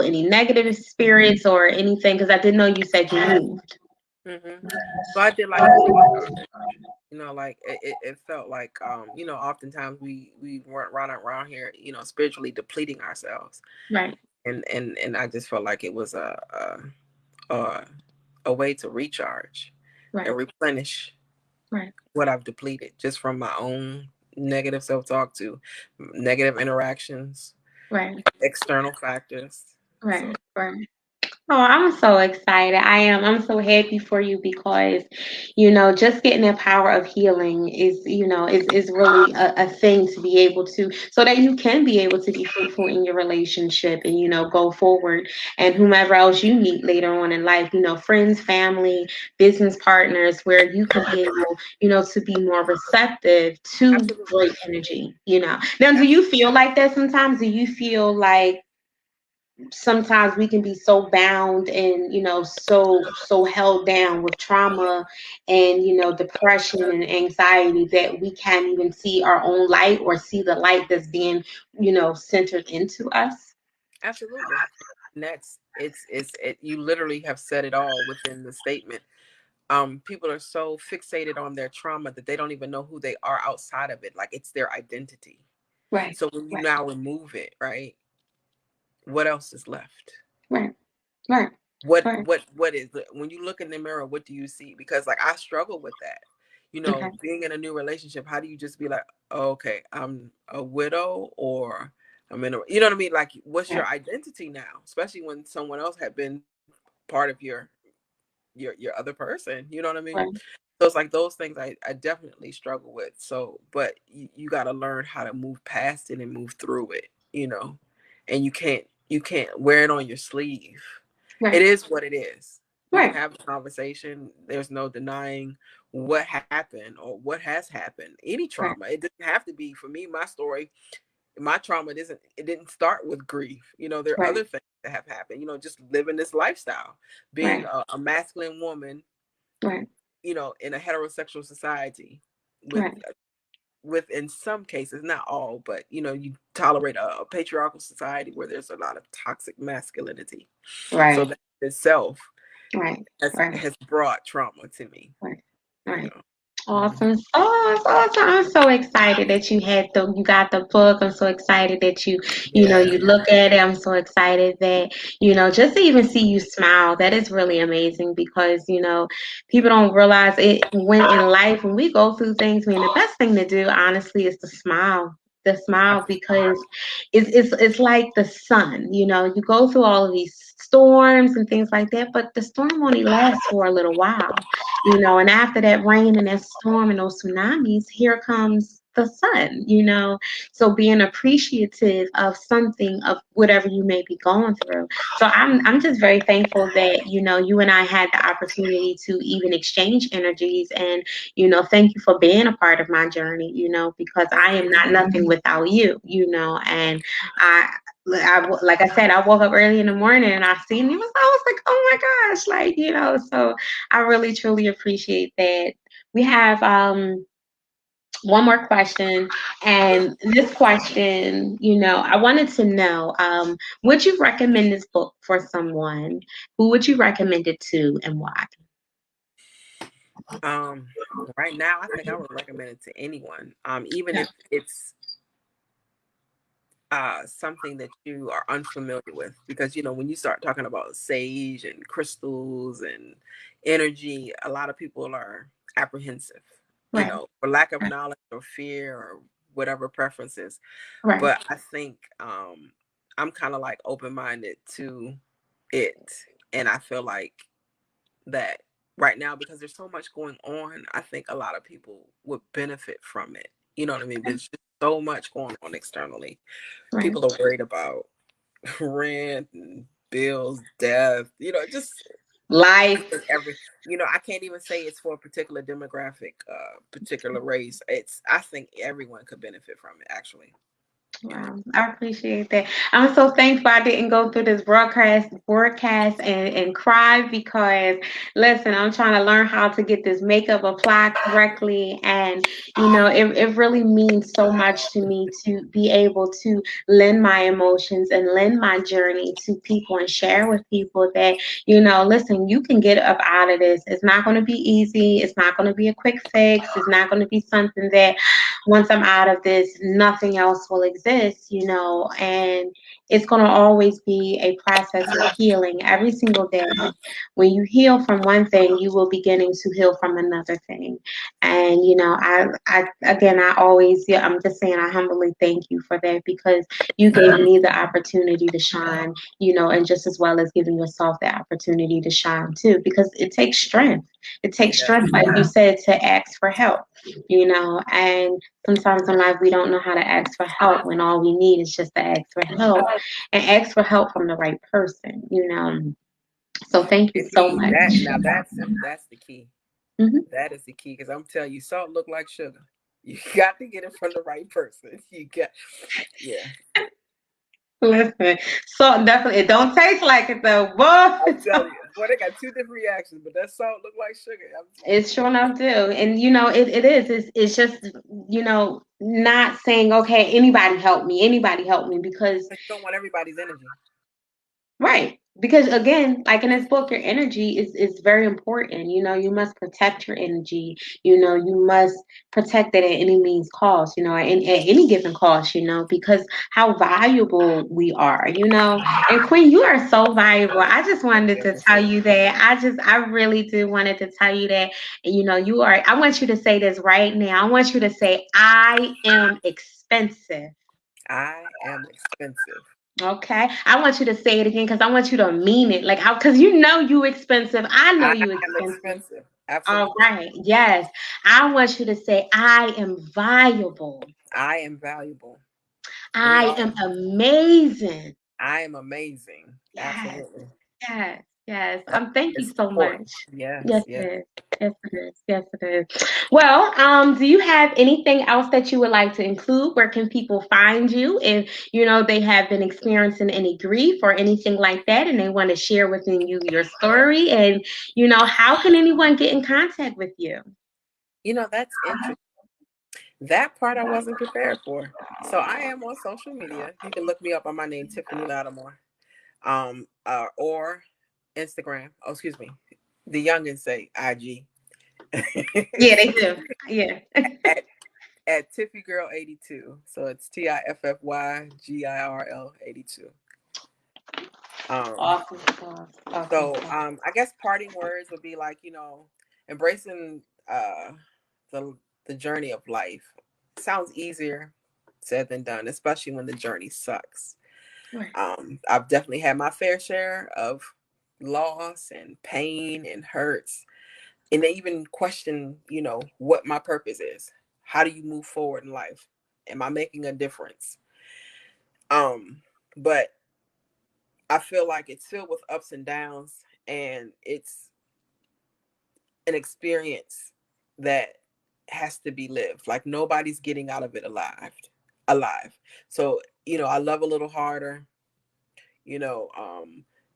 any negative spirits or anything? Because I didn't know you said you moved. Hmm. So I did like a recharge. Like it felt like oftentimes we weren't running around here, spiritually depleting ourselves, Right, and I just felt like it was a, a way to recharge right, and replenish right, what I've depleted just from my own negative self-talk to negative interactions, right, external factors. So right, right. Oh, I'm so excited. I am. I'm so happy for you because, just getting that power of healing is really a thing to be able to, so that you can be able to be fruitful in your relationship and, go forward, and whomever else you meet later on in life, friends, family, business partners, where you can be able, to be more receptive to absolutely, great energy. Now, do you absolutely, feel like that sometimes? Do you feel like sometimes we can be so bound and so held down with trauma and depression and anxiety that we can't even see our own light or see the light that's being centered into us? absolutely. And you literally have said it all within the statement. People are so fixated on their trauma that they don't even know who they are outside of it, like it's their identity. Right, So when you right, now remove it, right, what else is left? right, right, right. What is it? When you look in the mirror, what do you see? Because like I struggle with that, Okay, being in a new relationship. How do you just be like, oh, okay, I'm a widow, or I'm in a, you know what I mean, like what's your right, identity now, especially when someone else had been part of your other person, you know what I mean? right, So it's like those things I definitely struggle with. So, but you got to learn how to move past it and move through it, and you can't wear it on your sleeve. It right, is what it is. We can right, have a conversation. There's no denying what happened or what has happened. Any right, trauma. It doesn't have to be, for me, my story, my trauma it didn't start with grief. There are right, other things that have happened, just living this lifestyle, being right, a masculine woman, right, in a heterosexual society with right, with in some cases, not all, but you tolerate a patriarchal society where there's a lot of toxic masculinity. So right, that itself right, has right, has brought trauma to me, right, you right. know. Mhm. Awesome. Oh, awesome. I'm so excited that you got the book. I'm so excited that Yeah, you look at it. I'm so excited that, just to even see you smile, that is really amazing because, people don't realize it when in life, when we go through things, I mean, the best thing to do, honestly, is to smile. The smile, because it's like the sun, you go through all of these storms and things like that, but the storm only lasts for a little while, and after that rain and that storm and those tsunamis, here comes the sun. So being appreciative of something, of whatever you may be going through. So I'm just very thankful that, you and I had the opportunity to even exchange energies, and, thank you for being a part of my journey, because I am not nothing without you, and I, like I said, I woke up early in the morning and I seen you. I was like, oh my gosh, like, so I really truly appreciate that. We have one more question. And this question, I wanted to know, would you recommend this book for someone? Who would you recommend it to and why? Um, right now, I think I would recommend it to anyone, even if it's something that you are unfamiliar with, because when you start talking about sage and crystals and energy, a lot of people are apprehensive, Right, for lack of knowledge or fear or whatever preferences. right, But I think I'm kind of like open-minded to it, and I feel like that right now, because there's so much going on, I think a lot of people would benefit from it. You know what I mean? There's just so much going on externally. right. People are worried about rent and bills, death, just Life. every, I can't even say it's for a particular demographic, particular race. I think everyone could benefit from it, actually. Wow, I appreciate that. I'm so thankful I didn't go through this broadcast and cry because listen, I'm trying to learn how to get this makeup applied correctly. And it really means so much to me to be able to lend my emotions and lend my journey to people and share with people that, listen, you can get up out of this. It's not going to be easy. It's not going to be a quick fix. It's not going to be something that once I'm out of this, nothing else will exist, and it's going to always be a process of healing every single day. When you heal from one thing, you will beginning to heal from another thing. And, again, I always, yeah, I'm just saying, I humbly thank you for that because you gave me the opportunity to shine, and just as well as giving yourself the opportunity to shine too, because it takes strength. It takes Yeah. strength, like you said, to ask for help, and sometimes in life we don't know how to ask for help when all we need is just to ask for help and ask for help from the right person. So thank you And so see much. that now, that's the key. Hmm. That is the key, because I'm telling you, salt look like sugar. You got to get it from the right person. Yeah. Listen, so definitely it don't taste like it though, I'm boy. telling you. Well, they got two different reactions, but that salt look like sugar. I'm It telling you. sure enough do. And it is. It's just, not saying, okay, anybody help me because You don't want everybody's energy. right. Because again, like in this book, your energy is very important. You must protect your energy. You must protect it at any means cost, at any given cost, because how valuable we are. And Queen, you are so valuable. I just wanted I to tell appreciate it. you that. I really do wanted to tell you that. I want you to say this right now. I want you to say, I am expensive. I am expensive. Okay. I want you to say it again because I want you to mean it. Like, because you expensive. I know I you am expensive. expensive. All Absolutely. right. Yes. I want you to say, I am valuable. I am valuable. We I are. am amazing. I am amazing. Yes. Absolutely. Yes. Yes. That Thank you is so important. much. Yes. Yes, Yes. it is. Yes, it is. Yes, it is. Well, do you have anything else that you would like to include? Where can people find you if they have been experiencing any grief or anything like that, and they want to share within you your story? And how can anyone get in contact with you? That's interesting. That part I wasn't prepared for. So I am on social media. You can look me up on my name, Tiffany Lattimore. Or Instagram. Oh, excuse me. The youngins say IG. Yeah, they do. Yeah. at at Tiffy Girl 82. So it's TIFFYGIRL 82. Um Awesome sauce. Awesome so sauce. I guess parting words would be like, embracing the the journey of life. Sounds easier said than done, especially when the journey sucks. Right. I've definitely had my fair share of loss and pain and hurts, and they even question, what my purpose is. How do you move forward in life? Am I making a difference? But I feel like it's filled with ups and downs, and it's an experience that has to be lived. Like nobody's getting out of it alive. So, I love a little harder.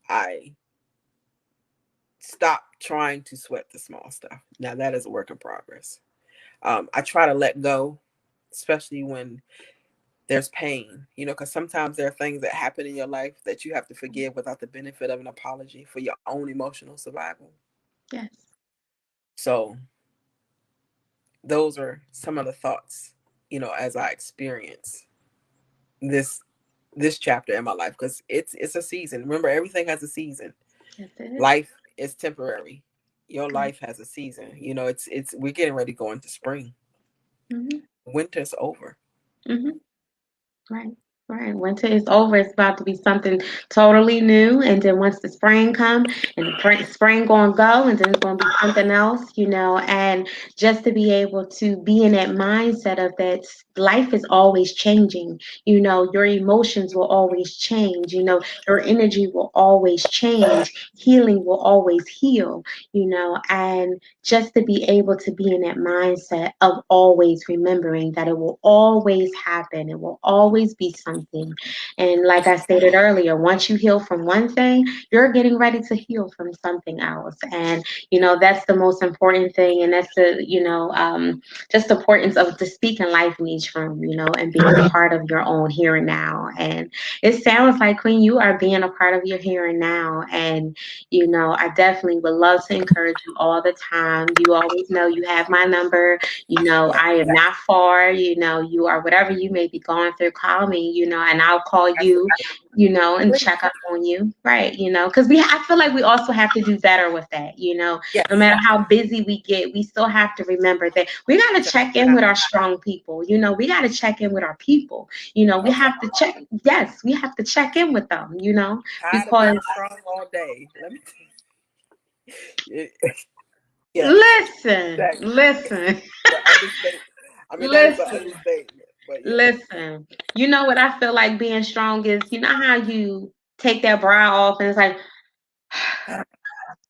I stop trying to sweat the small stuff. Now that is a work in progress. I try to let go, especially when there's pain, because sometimes there are things that happen in your life that you have to forgive without the benefit of an apology for your own emotional survival. Yes. So those are some of the thoughts, as I experience this chapter in my life, because it's a season. Remember, everything has a season. Yes, it is. Life is temporary. Your life has a season. It's we're getting ready to go into spring. Mm-hmm. Winter's over. Mm-hmm. Right, right. Winter is over. It's about to be something totally new. And then once the spring come and the spring gonna go, and then it's gonna be something else, and just to be able to be in that mindset of that life is always changing. Your emotions will always change. Your energy will always change. Healing will always heal, and just to be able to be in that mindset of always remembering that it will always happen. It will always be something. And like I stated earlier, once you heal from one thing, you're getting ready to heal from something else. And, that's the most important thing. And that's just the importance of the speaking life in each room, and being a part of your own here and now. And it sounds like, Queen, you are being a part of your here and now. And I definitely would love to encourage you all the time. You always know you have my number. Yeah, I am not far. You are whatever you may be going through, call me, and I'll call you, absolutely. and check up on you. Right. Because I feel like we also have to do better with that. No Yes. matter how busy we get, we still have to remember that we got to To check in with our strong people. We got to check in with our people. We okay. have to check. Yes, we have to check in with them, Tired of because being strong all day. Let me tell you. Yes, listen, exactly. listen, The understatement. I mean, that is an listen, understatement. But yeah, listen. You know what I feel like being strong is? You know how you take that bra off and it's like,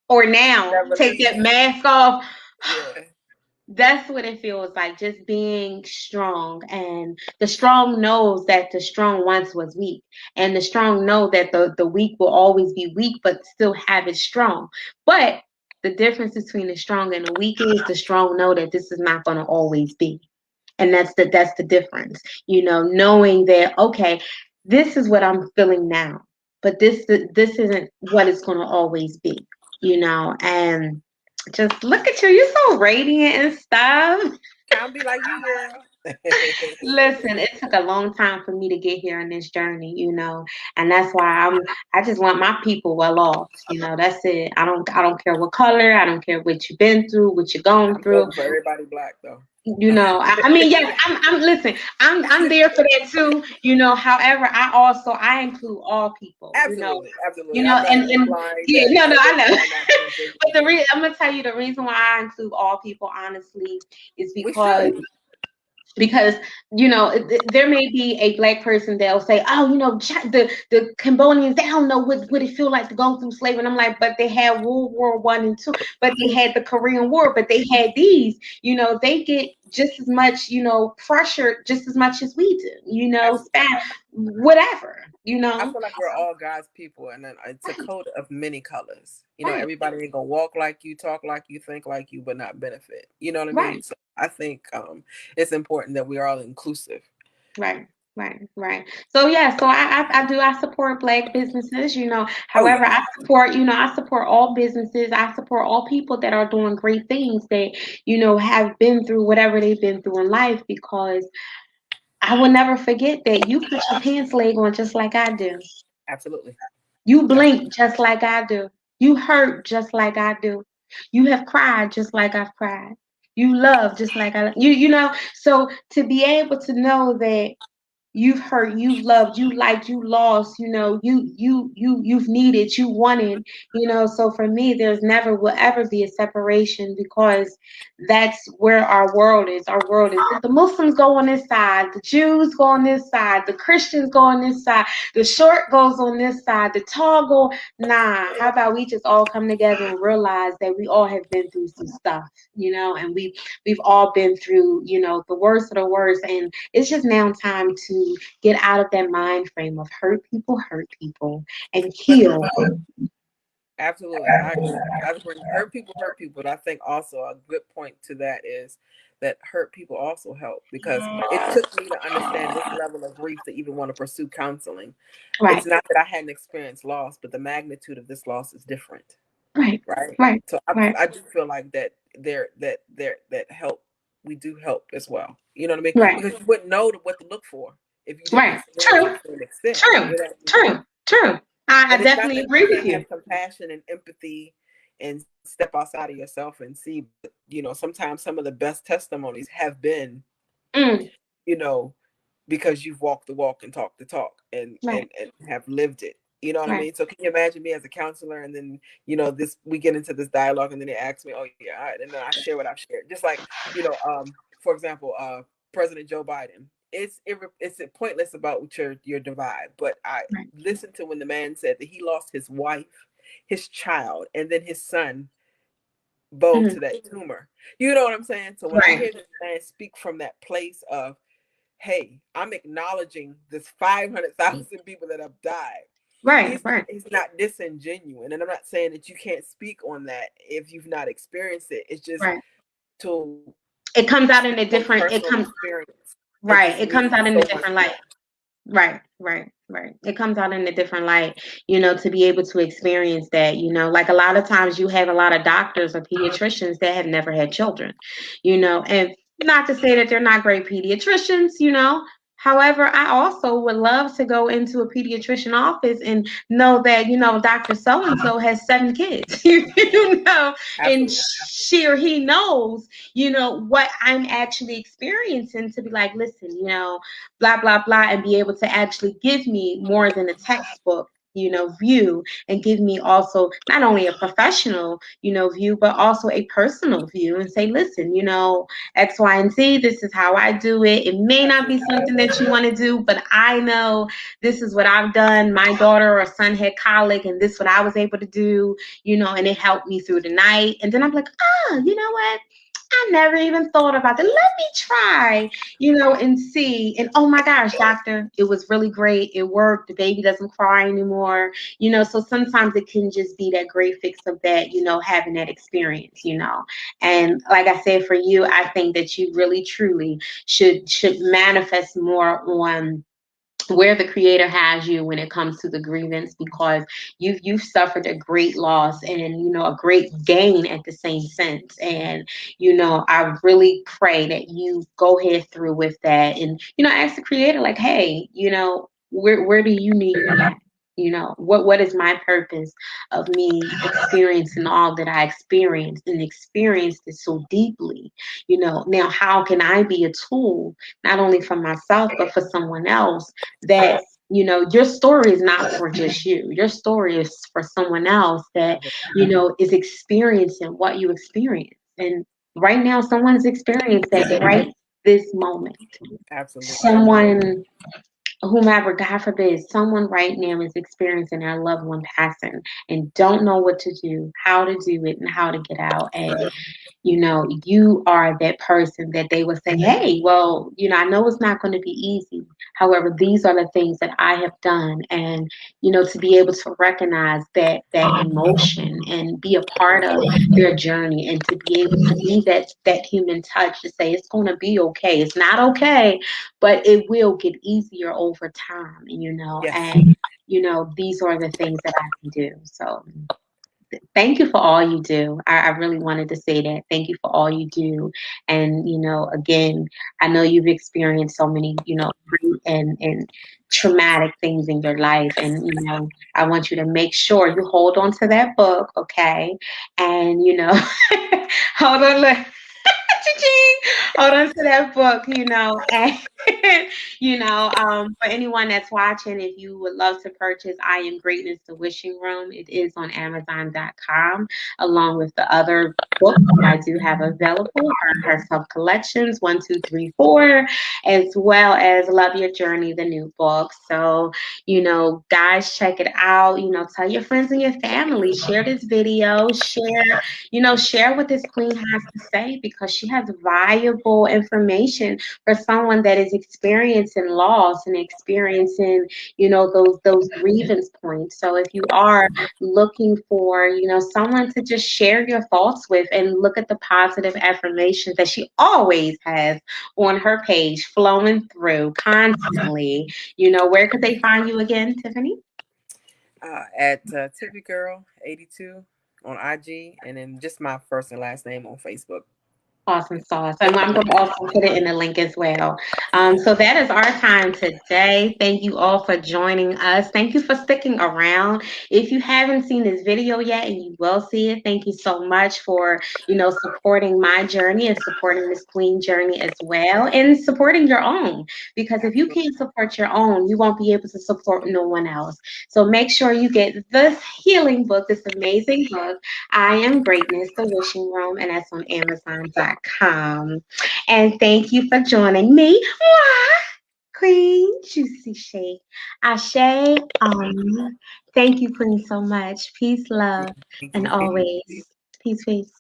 or now never take leave. that mask off. Yeah, That's what it feels like, just being strong. And the strong knows that the strong once was weak. And the strong know that the weak will always be weak, but still have it strong. But the difference between the strong and the weak is the strong know that this is not going to always be. And that's the difference. Knowing that, okay, this is what I'm feeling now, but this isn't what it's going to always be. And just look at you. You're so radiant and stuff. I'll be like you, girl. Listen, it took a long time for me to get here in this journey, and that's why I just want my people well off. That's it. I don't care what color, I don't care what you've been through, what you're going I'm through. voting for everybody black though. I mean, yes, I'm listen, I'm there for that too, however, I include all people, Absolutely, absolutely. I'm not and implying yeah, that no, I this is know. all my friends. But I'm gonna tell you the reason why I include all people, honestly, is We should. because there may be a black person that'll say, oh, the Cambodians, they don't know what it feel like to go through slavery. And I'm like, but they had World War I and II, but they had the Korean War, but they had these. They get just as much, pressure just as much as we do. Absolutely. Span, whatever. I feel like we're all God's people, and then it's a Right, coat of many colors. right, Everybody ain't gonna walk like you, talk like you, think like you, but not benefit. You know what I mean? right. So I think it's important that we are all inclusive. Right, right, right. So yeah, so I support black businesses, Oh yeah, However, I support all businesses. I support all people that are doing great things that, have been through whatever they've been through in life, because I will never forget that you put your pants leg on just like I do. absolutely. You Absolutely. blink just like I do. You hurt just like I do. You have cried just like I've cried. You love just like So to be able to know that you've hurt, you've loved, you liked, you lost, you've needed, you wanted, so for me there's never will ever be a separation, because that's where our world is the Muslims go on this side, the Jews go on this side, the Christians go on this side, the short goes on this side, the tall go. Nah, how about we just all come together and realize that we all have been through some stuff, and we've all been through, the worst of the worst. And it's just now time to get out of that mind frame of hurt people, and But heal. Absolutely, I agree. I agree. Hurt people hurt people. But I think also a good point to that is that hurt people also help, because it took me to understand this level of grief to even want to pursue counseling. Right, It's not that I hadn't experienced loss, but the magnitude of this loss is different, right, right? right, So right, I do feel like that help, we do help as well. You know what I mean? right, Because you wouldn't know what to look for if you didn't right. experience True, it to an extent. true, You know what I mean? true, true. I And it's not definitely that you agree with can't you. have compassion and empathy and step outside of yourself and see, but sometimes some of the best testimonies have been, Mm, you know, because you've walked the walk and talked the talk, and right, have lived it. You know what I right, mean? So can you imagine me as a counselor, and then this, we get into this dialogue, and then they ask me, "Oh yeah," all right, and then I share what I've shared. Just like for example, President Joe Biden. It's pointless about your divide, but I right, listened to when the man said that he lost his wife, his child, and then his son, both mm, to that tumor. You know what I'm saying? So when I right, hear this man speak from that place of, hey, I'm acknowledging this 500,000 people that have died. right, right, He's not disingenuous, and I'm not saying that you can't speak on that if you've not experienced it. It's just right. to It comes out in speak a from different. It personal comes experience. It right. just It comes means out in a so much different light. more. Right, right, right. It comes out in a different light, to be able to experience that, like a lot of times you have a lot of doctors or pediatricians that have never had children, and not to say that they're not great pediatricians. However, I also would love to go into a pediatrician office and know that, Dr. So and so has 7 kids, and Absolutely. she or he knows, what I'm actually experiencing to be like, listen, blah blah blah, and be able to actually give me more than a textbook view, and give me also not only a professional view, but also a personal view, and say, listen, X, Y, and Z, this is how I do it. It may not be Absolutely. something that you want to do, but I know this is what I've done. My daughter or son had colic, and this is what I was able to do, and it helped me through the night. And then I'm like, you know what, I never even thought about it. Let me try, and see. And oh my gosh, doctor, it was really great. It worked. The baby doesn't cry anymore. So sometimes it can just be that great fix of that, having that experience. And like I said, for you, I think that you really truly should manifest more on where the creator has you when it comes to the grievance, because you've suffered a great loss, and a great gain at the same sense. And I really pray that you go ahead through with that, and ask the creator, like, hey, where do you need me at? What is my purpose of me experiencing all that I experienced, and experienced it so deeply? Now how can I be a tool, not only for myself but for someone else, that your story is not for just you. Your story is for someone else that is experiencing what you experience. And right now someone's experienced that right this moment. Absolutely. Someone, whomever, God forbid, someone right now is experiencing their loved one passing and don't know what to do, how to do it, and how to get out. And you are that person that they will say, hey, well, I know it's not going to be easy. However, these are the things that I have done. And, to be able to recognize that emotion and be a part of their journey, and to be able to be that human touch to say, it's going to be okay. It's not okay, but it will get easier over time, Yes. and, these are the things that I can do. So thank you for all you do. I really wanted to say that. Thank you for all you do. And, again, I know you've experienced so many, great and traumatic things in your life. And, I want you to make sure you hold on to that book, okay? And, hold on, look. Cha-ching! Hold on to that book, and for anyone that's watching, if you would love to purchase I Am Greatness, the Wishing Room, it is on Amazon.com, along with the other books that I do have available, her self collections, 1, 2, 3, 4, as well as Love Your Journey, the new book. So, guys, check it out. Tell your friends and your family, share this video, share what this queen has to say, because she has has valuable information for someone that is experiencing loss and experiencing, those grievance points. So if you are looking for, someone to just share your thoughts with, and look at the positive affirmations that she always has on her page, flowing through constantly, where could they find you again, Tiffany? At Tiffany Girl 82 on IG, and then just my first and last name on Facebook. Awesome sauce. And I'm going to also put it in the link as well. So that is our time today. Thank you all for joining us. Thank you for sticking around. If you haven't seen this video yet, and you will see it, thank you so much for, supporting my journey and supporting Miss Queen journey as well, and supporting your own. Because if you Absolutely. can't support your own, you won't be able to support no one else. So make sure you get this healing book, this amazing book, I Am Greatness, The Wishing Room, and that's on Amazon.com. And thank you for joining me. Mwah! Queen Juicy Shake. Ashe. Thank you, Queen, so much. Peace, love, Thank and you. always. Peace, peace.